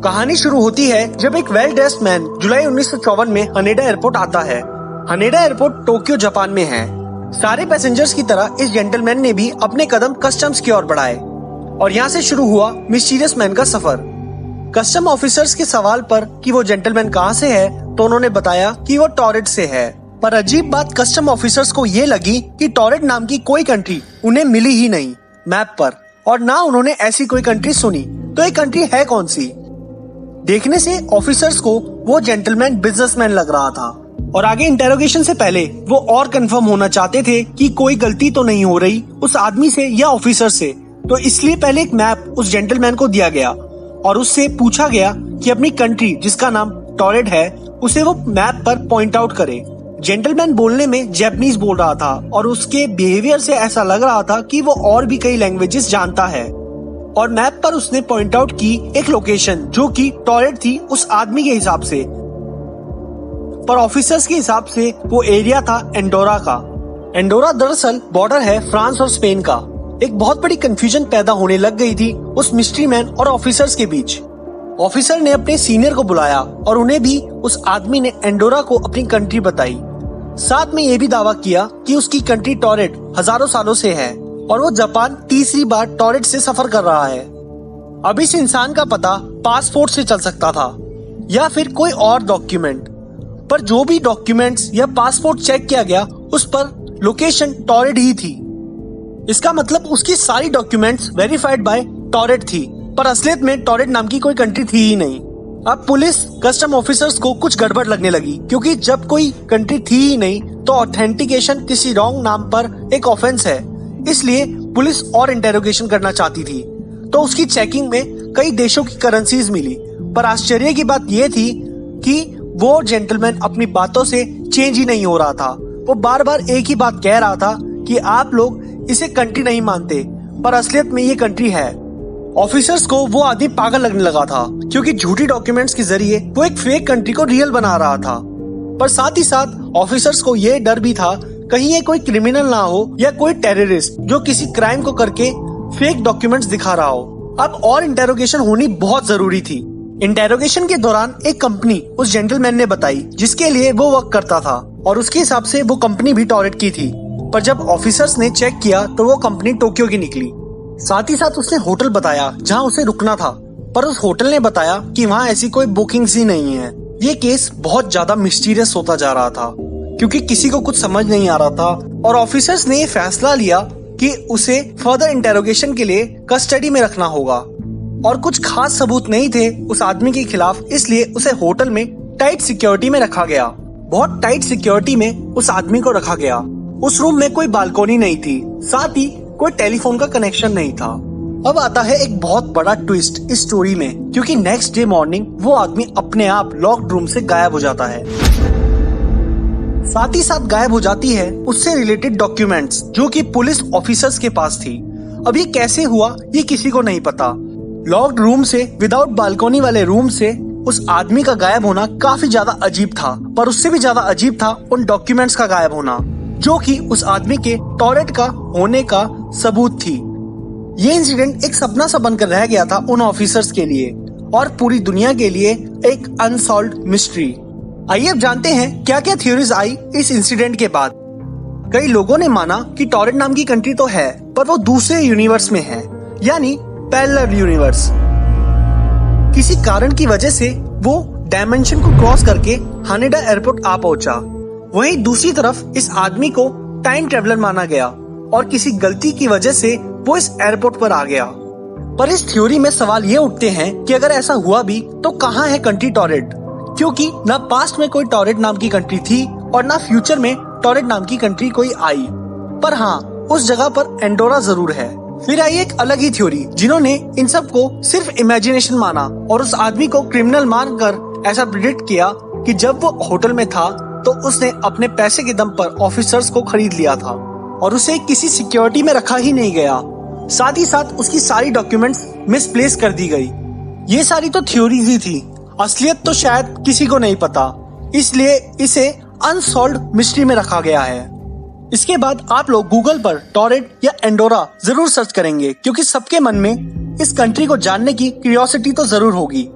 कहानी शुरू होती है जब एक वेल ड्रेस्ड मैन जुलाई 1954 में हनेडा एयरपोर्ट आता है। हनेडा एयरपोर्ट टोक्यो जापान में है। सारे पैसेंजर्स की तरह इस जेंटलमैन ने भी अपने कदम कस्टम्स की ओर बढ़ाए और यहाँ से शुरू हुआ मिस्टीरियस मैन का सफर। कस्टम ऑफिसर्स के सवाल पर कि वो जेंटलमैन कहाँ से है तो उन्होंने बताया कि वो टॉरेट से है। पर अजीब बात कस्टम ऑफिसर्स को ये लगी कि टॉरेट नाम की कोई कंट्री उन्हें मिली ही नहीं मैप पर, और ना उन्होंने ऐसी कोई कंट्री सुनी। तो ये कंट्री है कौन सी? देखने से ऑफिसर्स को वो जेंटलमैन बिजनेसमैन लग रहा था और आगे इंटेरोगेशन से पहले वो और कंफर्म होना चाहते थे कि कोई गलती तो नहीं हो रही उस आदमी से या ऑफिसर से। तो इसलिए पहले एक मैप उस जेंटलमैन को दिया गया और उससे पूछा गया कि अपनी कंट्री जिसका नाम टॉरेट है उसे वो मैप पर पॉइंट आउट करे। जेंटलमैन बोलने में जैपनीज बोल रहा था और उसके बिहेवियर से ऐसा लग रहा था कि वो और भी कई लैंग्वेजेस जानता है। और मैप पर उसने पॉइंट आउट की एक लोकेशन जो कि टॉरेट थी उस आदमी के हिसाब से, पर ऑफिसर्स के हिसाब से वो एरिया था एंडोरा का। एंडोरा दरअसल बॉर्डर है फ्रांस और स्पेन का। एक बहुत बड़ी कंफ्यूजन पैदा होने लग गई थी उस मिस्ट्री मैन और ऑफिसर्स के बीच। ऑफिसर ने अपने सीनियर को बुलाया और उन्हें भी उस आदमी ने एंडोरा को अपनी कंट्री बताई। साथ में ये भी दावा किया कि उसकी कंट्री टॉरेट हजारों सालों से है और वो जापान तीसरी बार टॉरेट से सफर कर रहा है। अब इस इंसान का पता पासपोर्ट से चल सकता था या फिर कोई और डॉक्यूमेंट, पर जो भी डॉक्यूमेंट्स या पासपोर्ट चेक किया गया उस पर लोकेशन टॉरेट ही थी। इसका मतलब उसकी सारी डॉक्यूमेंट्स वेरीफाइड बाय टॉरेट थी, पर असलियत में टॉरेट नाम की कोई कंट्री थी ही नहीं। अब पुलिस कस्टम ऑफिसर्स को कुछ गड़बड़ लगने लगी, क्योंकि जब कोई कंट्री थी ही नहीं तो ऑथेंटिकेशन किसी रॉन्ग नाम पर एक ऑफेंस है। इसलिए पुलिस और इंटेरोगेशन करना चाहती थी। तो उसकी चेकिंग में कई देशों की करेंसीज मिली, पर आश्चर्य की बात यह थी कि वो जेंटलमैन अपनी बातों से चेंज ही नहीं हो रहा था। वो बार बार एक ही बात कह रहा था कि आप लोग इसे कंट्री नहीं मानते, पर असलियत में ये कंट्री है। ऑफिसर्स को वो आदमी पागल लगने लगा था, क्योंकि झूठी डॉक्यूमेंट्स के जरिए वो एक फेक कंट्री को रियल बना रहा था। पर साथ ही साथ ऑफिसर्स को ये डर भी था कहीं ये कोई क्रिमिनल ना हो या कोई टेररिस्ट जो किसी क्राइम को करके फेक डॉक्यूमेंट्स दिखा रहा हो। अब और इंटेरोगेशन होनी बहुत जरूरी थी। इंटेरोगेशन के दौरान एक कंपनी उस जेंटलमैन ने बताई जिसके लिए वो वर्क करता था, और उसके हिसाब से वो कंपनी भी टॉरेट की थी। पर जब ऑफिसर्स ने चेक किया तो वो कंपनी टोक्यो की निकली। साथ ही साथ उसने होटल बताया जहां उसे रुकना था, पर उस होटल ने बताया कि वहां ऐसी कोई बुकिंग्स ही नहीं है। ये केस बहुत ज्यादा मिस्टीरियस होता जा रहा था, क्योंकि किसी को कुछ समझ नहीं आ रहा था, और ऑफिसर्स ने ये फैसला लिया कि उसे फर्दर इंटेरोगेशन के लिए कस्टडी में रखना होगा। और कुछ खास सबूत नहीं थे उस आदमी के खिलाफ, इसलिए उसे होटल में टाइट सिक्योरिटी में रखा गया। बहुत टाइट सिक्योरिटी में उस आदमी को रखा गया। उस रूम में कोई बालकोनी नहीं थी, साथ ही कोई टेलीफोन का कनेक्शन नहीं था। अब आता है एक बहुत बड़ा ट्विस्ट इस स्टोरी में, क्योंकि नेक्स्ट डे मॉर्निंग वो आदमी अपने आप लॉक्ड रूम से गायब हो जाता है। साथ ही साथ गायब हो जाती है उससे रिलेटेड डॉक्यूमेंट्स जो कि पुलिस ऑफिसर्स के पास थी। अब ये कैसे हुआ ये किसी को नहीं पता। लॉक्ड रूम से विदाउट बालकोनी वाले रूम से उस आदमी का गायब होना काफी ज्यादा अजीब था, पर उससे भी ज्यादा अजीब था उन डॉक्यूमेंट्स का गायब होना जो कि उस आदमी के टॉरेट का होने का सबूत थी। ये इंसिडेंट एक सपना सा बनकर रह गया था उन ऑफिसर्स के लिए और पूरी दुनिया के लिए एक अनसॉल्व्ड मिस्ट्री। आइए अब जानते हैं क्या क्या थ्योरीज आई इस इंसिडेंट के बाद। कई लोगों ने माना कि टॉरेट नाम की कंट्री तो है, पर वो दूसरे यूनिवर्स में है, यानी पैरेलल यूनिवर्स। किसी कारण की वजह से वो डायमेंशन को क्रॉस करके हानेडा एयरपोर्ट आ पहुंचा। वहीं दूसरी तरफ इस आदमी को टाइम ट्रेवलर माना गया और किसी गलती की वजह से वो इस एयरपोर्ट पर आ गया। पर इस थ्योरी में सवाल ये उठते हैं कि अगर ऐसा हुआ भी तो कहाँ है कंट्री टॉरेट, क्योंकि ना पास्ट में कोई टॉरेट नाम की कंट्री थी और ना फ्यूचर में टॉरेट नाम की कंट्री कोई आई। पर हाँ, उस जगह पर एंडोरा जरूर है। फिर आई एक अलग ही थ्योरी जिन्होंने इन सब को सिर्फ इमेजिनेशन माना और उस आदमी को क्रिमिनल मानकर ऐसा प्रिडिक्ट किया कि जब वो होटल में था तो उसने अपने पैसे के दम पर ऑफिसर्स को खरीद लिया था और उसे किसी सिक्योरिटी में रखा ही नहीं गया। साथ ही साथ उसकी सारी डॉक्यूमेंट्स मिसप्लेस कर दी गई। ये सारी तो थ्योरीज ही थी, असलियत तो शायद किसी को नहीं पता, इसलिए इसे अनसॉल्व्ड मिस्ट्री में रखा गया है। इसके बाद आप लोग गूगल पर टॉरेट या एंडोरा जरूर सर्च करेंगे, क्योंकि सबके मन में इस कंट्री को जानने की क्यूरियोसिटी तो जरूर होगी।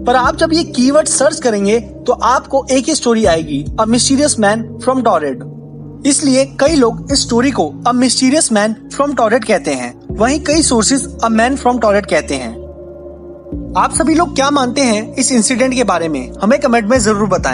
पर आप जब ये कीवर्ड सर्च करेंगे तो आपको एक ही स्टोरी आएगी, अ मिस्टीरियस मैन फ्रॉम टॉरेट। इसलिए कई लोग इस स्टोरी को अ मिस्टीरियस मैन फ्रॉम टॉरेट कहते हैं, वहीं कई sources a man from torrid कहते हैं। आप सभी लोग क्या मानते हैं इस इंसिडेंट के बारे में, हमें कमेंट में जरूर बताएं।